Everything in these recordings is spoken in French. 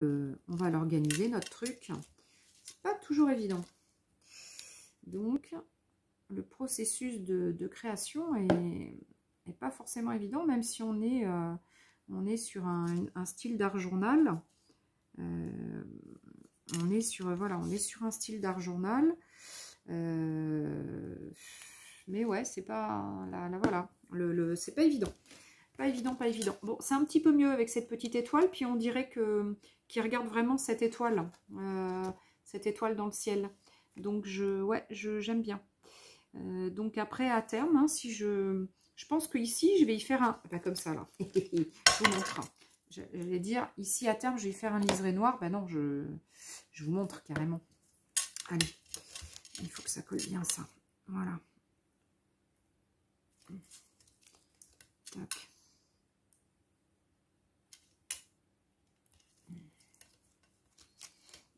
On va l'organiser, notre truc. C'est pas toujours évident. Donc, le processus de création est pas forcément évident, même si on est sur un style d'art journal. On est sur un style d'art journal. Mais ouais, c'est pas là voilà, c'est pas évident. Pas évident, pas évident. Bon, c'est un petit peu mieux avec cette petite étoile, puis on dirait qu'il regarde vraiment cette étoile dans le ciel. Donc j'aime bien. Donc après, à terme, hein, si je pense que ici, je vais y faire un, pas comme ça là. Je vous montre. J'allais dire ici à terme, je vais y faire un liseré noir. Ben non, je vous montre carrément. Allez, il faut que ça colle bien ça. Voilà. Tac.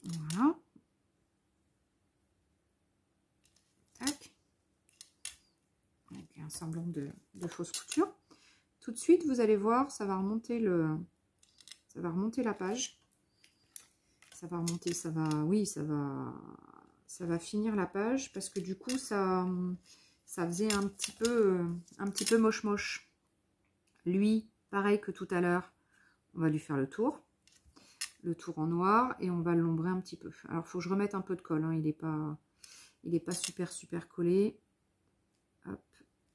Voilà. Tac. Avec un semblant de fausse couture. Tout de suite, vous allez voir, ça va remonter la page. Ça va remonter, ça va finir la page parce que du coup, ça faisait un petit peu moche. Lui, pareil que tout à l'heure, on va lui faire le tour en noir et on va l'ombrer un petit peu. Alors, il faut que je remette un peu de colle, hein, il n'est pas super collé. Hop,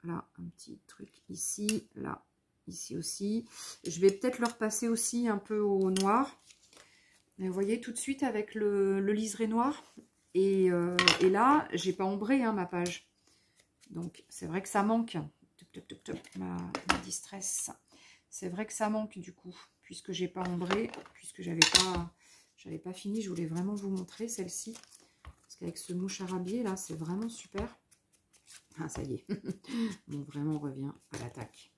là, un petit truc ici, là, ici aussi. Je vais peut-être le repasser aussi un peu au noir. Et vous voyez, tout de suite avec le liseré noir. Et là, j'ai pas ombré hein, ma page. Donc, c'est vrai que ça manque. Ma distress. C'est vrai que ça manque du coup, puisque j'ai pas ombré, puisque j'avais pas fini. Je voulais vraiment vous montrer celle-ci. Parce qu'avec ce mouche arabier, là, c'est vraiment super. Ah, ça y est. Bon, vraiment, on revient à l'attaque.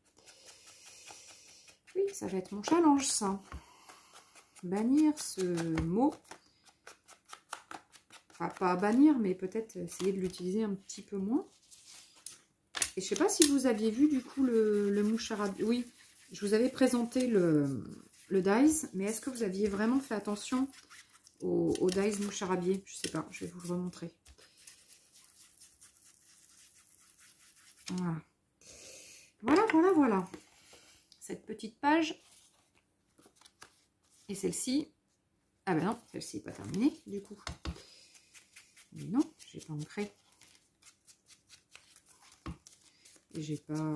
Oui, ça va être mon challenge, ça. Bannir ce mot. Enfin, pas bannir, mais peut-être essayer de l'utiliser un petit peu moins. Et je sais pas si vous aviez vu, du coup, le mouche arabier. Oui, je vous avais présenté le dies, mais est-ce que vous aviez vraiment fait attention au dies mouche arabier? Je sais pas, je vais vous le remontrer. Voilà. Cette petite page. Et celle-ci. Ah ben non, celle-ci n'est pas terminée, du coup. Mais non, j'ai pas ancré. Et j'ai pas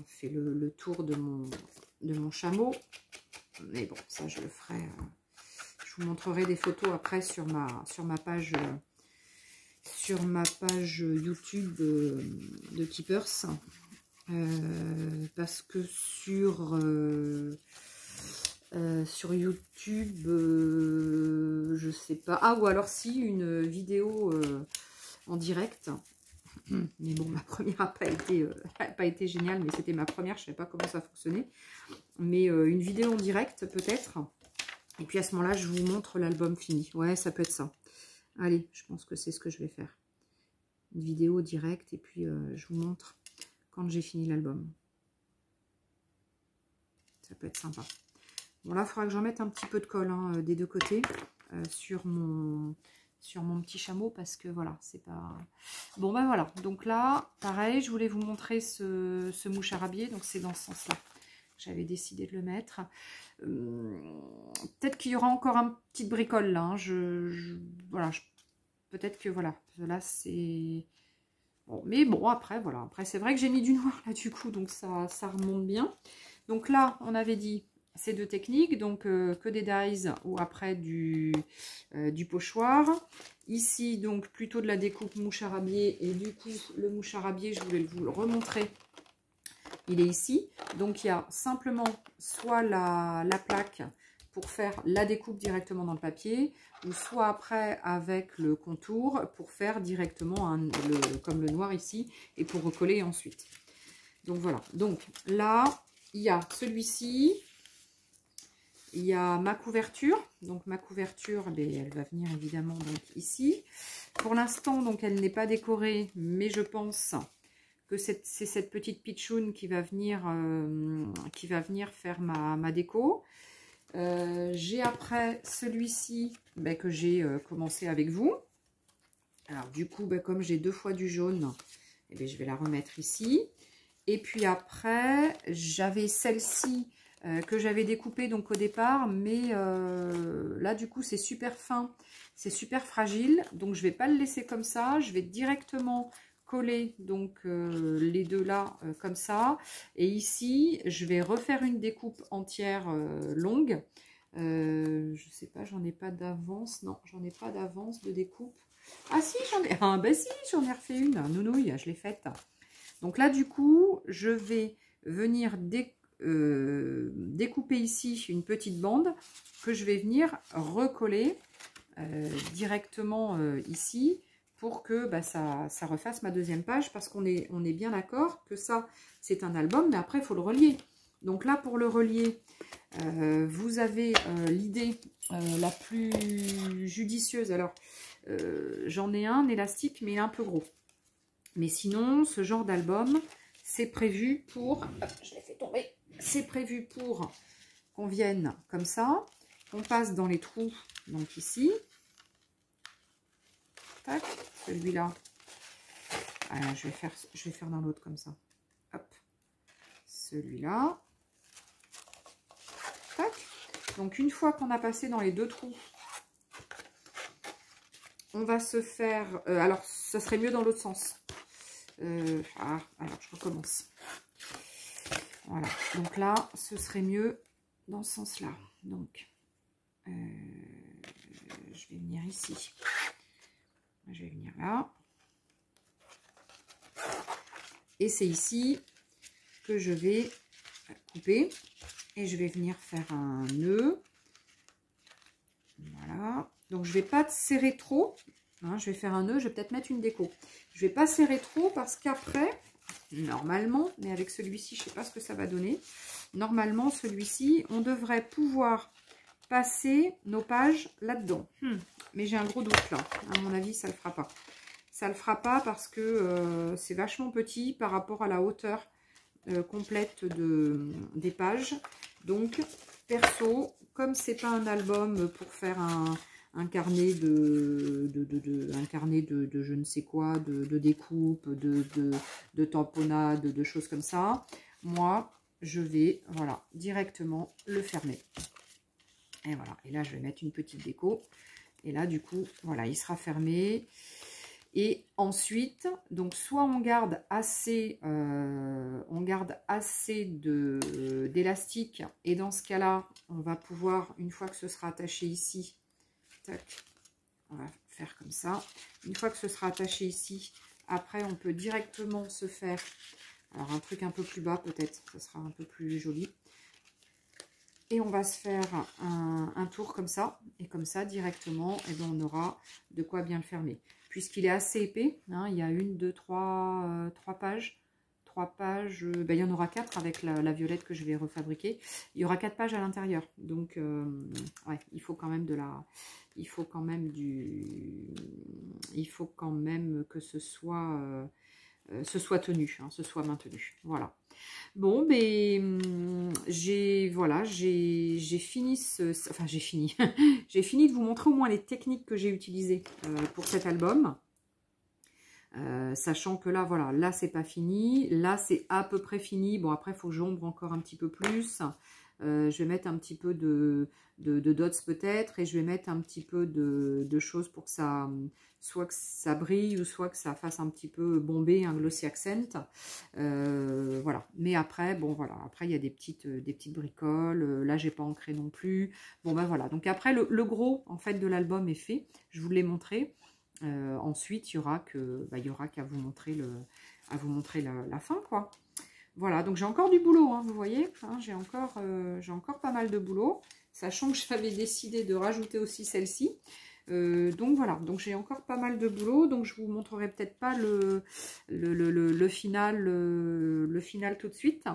fait le tour de mon chameau. Mais bon, ça je le ferai. Je vous montrerai des photos après sur ma page YouTube de Keepers. Parce que sur YouTube, je sais pas. Ah, ou alors si, une vidéo en direct. Mais bon, ma première n'a pas été géniale, mais c'était ma première, je ne savais pas comment ça fonctionnait. Mais une vidéo en direct, peut-être. Et puis à ce moment-là, je vous montre l'album fini. Ouais, ça peut être ça. Allez, je pense que c'est ce que je vais faire. Une vidéo directe, et puis je vous montre quand j'ai fini l'album. Ça peut être sympa. Bon, là, il faudra que j'en mette un petit peu de colle hein, des deux côtés sur mon petit chameau parce que voilà, c'est pas... Bon, ben voilà. Donc là, pareil, je voulais vous montrer ce mouche arabier. Donc, c'est dans ce sens-là. J'avais décidé de le mettre. Peut-être qu'il y aura encore un petit bricole là. Hein. Voilà. Peut-être que voilà. Là, c'est... Bon, mais bon, après, voilà. Après, c'est vrai que j'ai mis du noir là du coup. Donc, ça remonte bien. Donc là, on avait dit... Ces deux techniques, donc que des dies ou après du pochoir. Ici, donc plutôt de la découpe mouche arabier. Et du coup, le mouche arabier, je voulais vous le remontrer. Il est ici. Donc, il y a simplement soit la plaque pour faire la découpe directement dans le papier, ou soit après avec le contour pour faire directement comme le noir ici, et pour recoller ensuite. Donc, voilà. Donc, là, il y a celui-ci. Il y a ma couverture, donc ma couverture, elle va venir évidemment donc ici. Pour l'instant, donc elle n'est pas décorée, mais je pense que c'est cette petite pitchoun qui va venir faire ma déco. J'ai après celui-ci que j'ai commencé avec vous. Alors du coup, comme j'ai 2 fois du jaune, je vais la remettre ici. Et puis après, j'avais celle-ci que j'avais découpée donc au départ, mais là du coup c'est super fin, c'est super fragile, donc je vais pas le laisser comme ça, je vais directement coller donc les deux là comme ça, et ici je vais refaire une découpe entière longue. Je sais pas, j'en ai pas d'avance, non, j'en ai pas d'avance de découpe. Ah si, j'en ai, ah ben si, j'en ai refait une, nounouille, je l'ai faite. Donc là, du coup, je vais venir découper ici une petite bande que je vais venir recoller directement ici pour que ça refasse ma deuxième page, parce qu'on est bien d'accord que ça, c'est un album, mais après, il faut le relier. Donc là, pour le relier, vous avez l'idée la plus judicieuse. Alors, j'en ai un élastique, mais il est un peu gros. Mais sinon, ce genre d'album, c'est prévu pour... je l'ai fait tomber. C'est prévu pour qu'on vienne comme ça, qu'on passe dans les trous, donc ici. Tac, celui-là. Je vais faire dans l'autre comme ça. Hop, celui-là. Tac. Donc, une fois qu'on a passé dans les 2 trous, on va se faire... alors, ça serait mieux dans l'autre sens. Alors je recommence. Voilà, donc là, ce serait mieux dans ce sens-là. Donc, je vais venir ici. Je vais venir là. Et c'est ici que je vais couper. Et je vais venir faire un nœud. Voilà. Donc, je ne vais pas serrer trop. Hein, je vais faire un nœud, je vais peut-être mettre une déco. Je ne vais pas serrer trop parce qu'après, normalement, mais avec celui-ci, je ne sais pas ce que ça va donner. Normalement, celui-ci, on devrait pouvoir passer nos pages là-dedans. Mais j'ai un gros doute là. À mon avis, ça ne le fera pas. Ça ne le fera pas parce que c'est vachement petit par rapport à la hauteur complète des pages. Donc, perso, comme c'est pas un album pour faire un carnet de je ne sais quoi, de découpe, de tamponnade, de choses comme ça, moi, je vais, voilà, directement le fermer. Et voilà, et là, je vais mettre une petite déco. Et là, du coup, voilà, il sera fermé. Et ensuite, donc soit on garde assez d'élastique, et dans ce cas-là, on va pouvoir, une fois que ce sera attaché ici, tac, on va faire comme ça. Une fois que ce sera attaché ici, après on peut directement se faire, alors un truc un peu plus bas peut-être, ça sera un peu plus joli. Et on va se faire un tour comme ça, et comme ça directement, et on aura de quoi bien le fermer. Puisqu'il est assez épais, hein, il y a 1, 2, 3 pages. 3 pages, il y en aura 4 avec la violette que je vais refabriquer. Il y aura 4 pages à l'intérieur. Donc, ouais, il faut quand même il faut quand même que ce soit tenu, hein, ce soit maintenu. Voilà. Bon, j'ai fini j'ai fini. J'ai fini de vous montrer au moins les techniques que j'ai utilisées pour cet album. Sachant que là, voilà, là c'est pas fini, là c'est à peu près fini. Bon, après il faut que j'ombre encore un petit peu plus. Je vais mettre un petit peu de dots peut-être, et je vais mettre un petit peu de choses pour que ça, soit que ça brille, ou soit que ça fasse un petit peu bombé, un glossy accent. Voilà. Mais après, bon voilà, après il y a des petites bricoles. Là j'ai pas ancré non plus. Bon ben voilà. Donc après le gros en fait de l'album est fait. Je vous l'ai montré. Ensuite, il y aura qu'à vous montrer la fin, quoi. Voilà, donc j'ai encore du boulot, hein, vous voyez, hein, j'ai encore pas mal de boulot, sachant que j'avais décidé de rajouter aussi celle-ci. Donc voilà, donc j'ai encore pas mal de boulot, donc je vous montrerai peut-être pas le final tout de suite.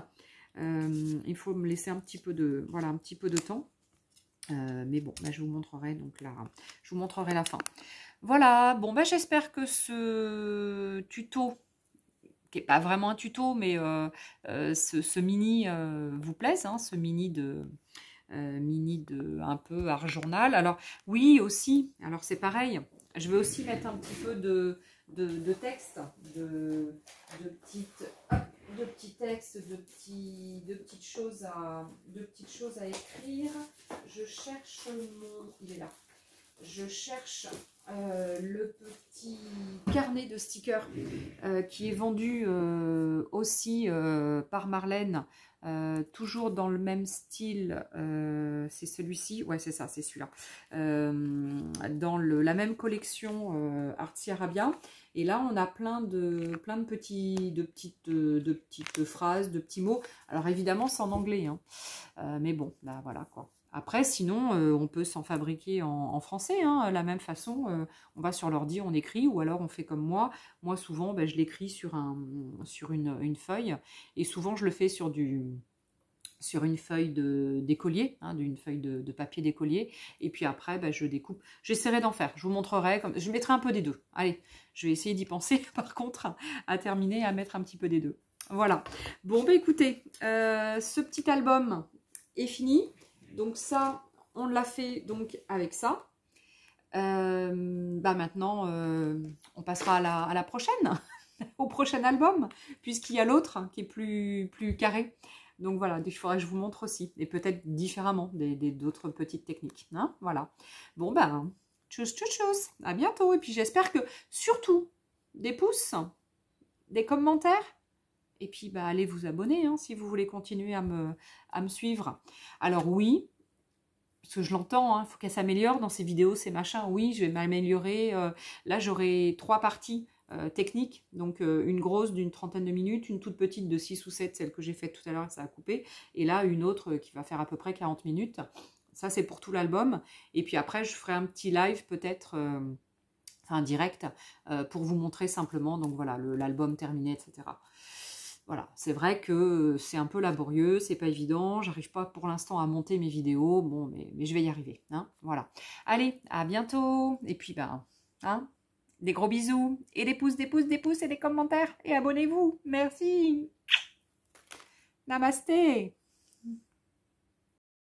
Il faut me laisser un petit peu de temps. Mais bon, je vous montrerai donc là, je vous montrerai la fin. Voilà, bon j'espère que ce tuto, qui n'est pas vraiment un tuto, mais ce mini vous plaise, hein, ce mini mini de un peu art journal. Alors oui aussi, alors c'est pareil, je vais aussi mettre un petit peu de texte, de petits textes, de petites choses à écrire. Je cherche il est là. Je cherche le petit carnet de stickers qui est vendu aussi par Marlène, toujours dans le même style. C'est celui-ci, ouais c'est ça, c'est celui-là. Dans la même collection Artsy Arabia. Et là, on a plein de petites phrases, de petits mots. Alors évidemment, c'est en anglais, hein. Mais bon, là voilà quoi. Après, sinon, on peut s'en fabriquer en français, hein, la même façon. On va sur l'ordi, on écrit, ou alors on fait comme moi. Moi, souvent, ben, je l'écris sur une feuille. Et souvent, je le fais sur une feuille d'écolier, hein, d'une feuille de papier d'écolier. Et puis après, ben, je découpe. J'essaierai d'en faire. Je vous montrerai. Je mettrai un peu des deux. Allez, je vais essayer d'y penser, par contre, à terminer, à mettre un petit peu des deux. Voilà. Bon, ben écoutez, ce petit album est fini. Donc ça, on l'a fait donc avec ça. Bah maintenant, on passera à la prochaine, au prochain album, puisqu'il y a l'autre qui est plus carré. Donc voilà, il faudrait que je vous montre aussi, et peut-être différemment d'autres petites techniques. Hein, voilà. Bon ben, tchuss, tchuss, tchuss, à bientôt. Et puis j'espère que, surtout, des pouces, des commentaires, et puis, bah, allez vous abonner hein, si vous voulez continuer à me suivre. Alors oui, parce que je l'entends, il faut qu'elle s'améliore dans ses vidéos, ces machins. Oui, je vais m'améliorer. Là, j'aurai 3 parties techniques. Donc, une grosse d'une 30aine de minutes, une toute petite de 6 ou 7, celle que j'ai faite tout à l'heure, ça a coupé. Et là, une autre qui va faire à peu près 40 minutes. Ça, c'est pour tout l'album. Et puis après, je ferai un petit live peut-être... enfin, direct, pour vous montrer simplement, donc voilà, l'album terminé, etc. Voilà, c'est vrai que c'est un peu laborieux, c'est pas évident, j'arrive pas pour l'instant à monter mes vidéos, bon, mais je vais y arriver, hein, voilà. Allez, à bientôt, et puis, ben, hein, des gros bisous, et des pouces, des pouces, des pouces, et des commentaires, et abonnez-vous, merci, namasté.